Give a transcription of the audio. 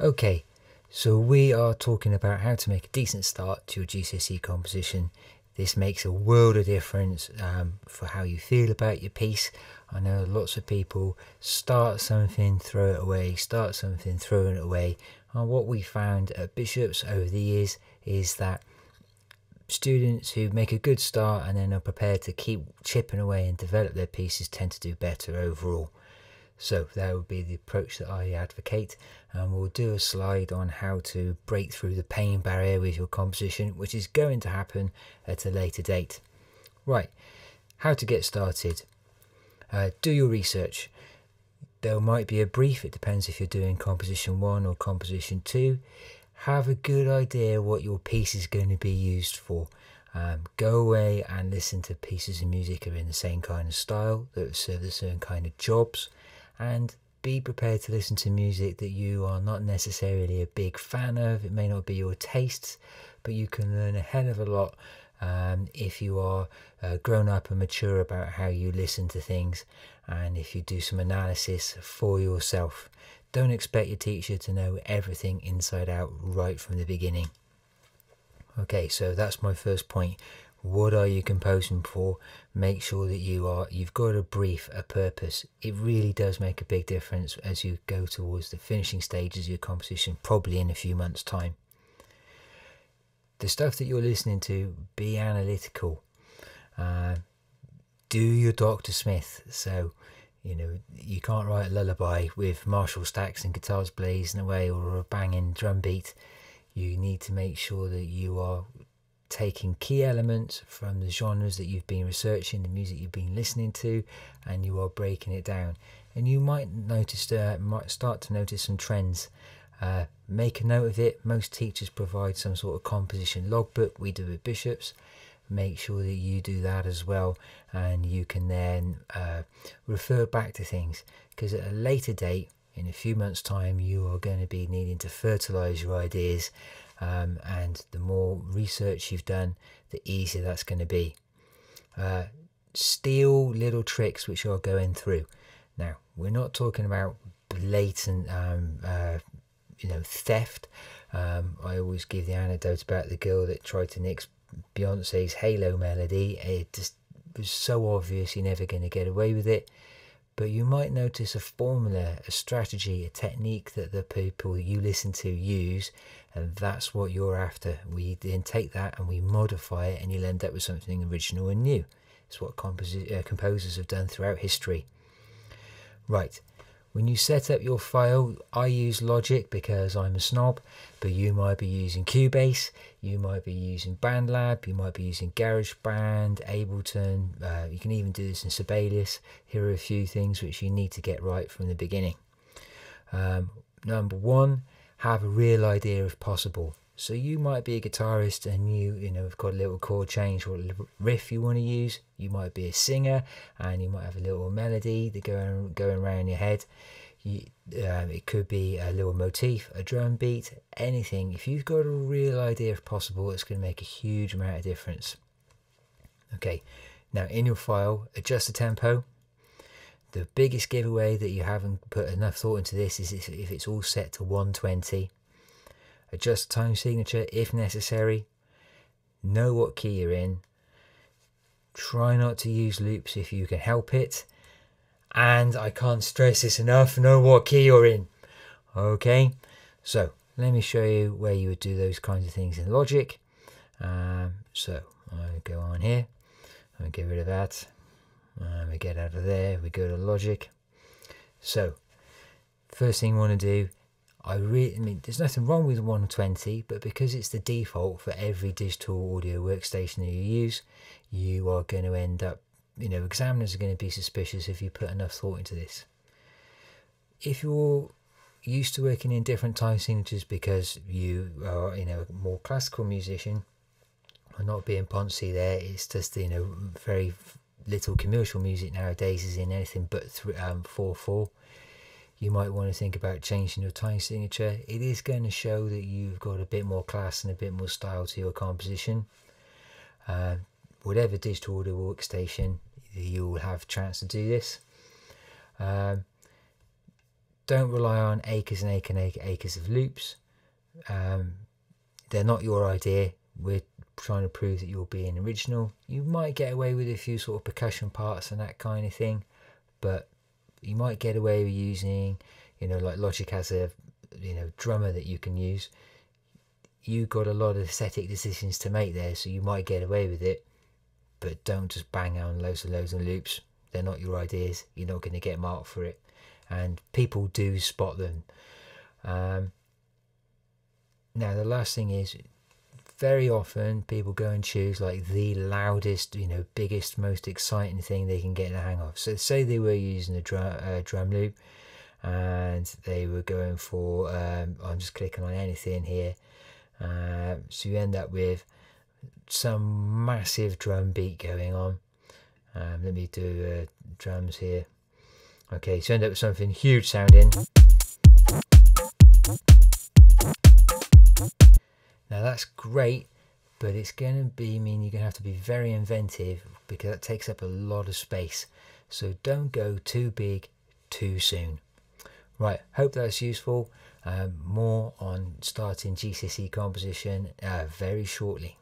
Okay, so we are talking about how to make a decent start to your GCSE composition. This makes a world of difference for how you feel about your piece. I know lots of people start something, throw it away, start something, throw it away. And what we found at Bishop's over the years is that students who make a good start and then are prepared to keep chipping away and develop their pieces tend to do better overall. So that would be the approach that I advocate, and we'll do a slide on how to break through the pain barrier with your composition, which is going to happen at a later date. Right, how to get started. Do your research. There might be a brief, it depends if you're doing composition 1 or composition 2. Have a good idea what your piece is going to be used for. Go away and listen to pieces of music that are in the same kind of style, that serve the same kind of jobs. And be prepared to listen to music that you are not necessarily a big fan of. It may not be your tastes, but you can learn a hell of a lot if you are grown up and mature about how you listen to things, and if you do some analysis for yourself. Don't expect your teacher to know everything inside out right from the beginning. Okay, so that's my first point. What are you composing for? Make sure that you've got a brief, a purpose. It really does make a big difference as you go towards the finishing stages of your composition, probably in a few months' time. The stuff that you're listening to, be analytical. Do your Dr. Smith. So, you can't write a lullaby with Marshall stacks and guitars blazing away or a banging drum beat. You need to make sure that you are taking key elements from the genres that you've been researching, the music you've been listening to, and you are breaking it down. And you might start to notice some trends. Make a note of it. Most teachers provide some sort of composition logbook. We do at Bishop's. Make sure that you do that as well, and you can then refer back to things, because at a later date, in a few months' time, you are going to be needing to fertilize your ideas. And the more research you've done, the easier that's going to be. Steal little tricks which you're going through. Now, we're not talking about blatant, theft. I always give the anecdote about the girl that tried to nick Beyonce's Halo melody. It just was so obvious you're never going to get away with it. But you might notice a formula, a strategy, a technique that the people you listen to use, and that's what you're after. We then take that and we modify it, and you'll end up with something original and new. It's what composers have done throughout history. Right, when you set up your file, I use Logic because I'm a snob, but you might be using Cubase, you might be using BandLab, you might be using GarageBand, Ableton, you can even do this in Sibelius. Here are a few things which you need to get right from the beginning. Number one, have a real idea if possible. So you might be a guitarist and you've got a little chord change or a little riff you want to use. You might be a singer and you might have a little melody that going around your head. It could be a little motif, a drum beat, anything. If you've got a real idea if possible, it's going to make a huge amount of difference. Okay, now in your file, adjust the tempo. The biggest giveaway that you haven't put enough thought into this is if it's all set to 120. Adjust the time signature if necessary. Know what key you're in. Try not to use loops if you can help it. And I can't stress this enough, know what key you're in. Okay, so let me show you where you would do those kinds of things in Logic. So I go on here. I get rid of that. We get out of there. We go to Logic. So first thing you want to do, there's nothing wrong with 120, but because it's the default for every digital audio workstation that you use, you are going to end up, examiners are going to be suspicious if you put enough thought into this. If you're used to working in different time signatures because you are, a more classical musician, I'm not being poncy there, it's just, very little commercial music nowadays is in anything but 4/4. You might want to think about changing your time signature. It is going to show that you've got a bit more class and a bit more style to your composition. Whatever digital audio workstation, you'll have a chance to do this. don't rely on acres and acres of loops. They're not your idea. We're trying to prove that you're being original. You might get away with a few sort of percussion parts and that kind of thing, but you might get away with using, you know, like Logic has a, you know, drummer that you can use. You've got a lot of aesthetic decisions to make there, so you might get away with it, but don't just bang on loads of loops. They're not your ideas. You're not going to get marked for it, and people do spot them. Now the last thing is, very often people go and choose like the loudest, you know, biggest, most exciting thing they can get the hang of. So say they were using a drum loop, and they were going for, I'm just clicking on anything here, so you end up with some massive drum beat going on. Let me do drums here. Okay, so you end up with something huge sounding. Now that's great, but it's going to mean you're going to have to be very inventive, because that takes up a lot of space. So don't go too big too soon. Right, hope that's useful. More on starting GCSE composition very shortly.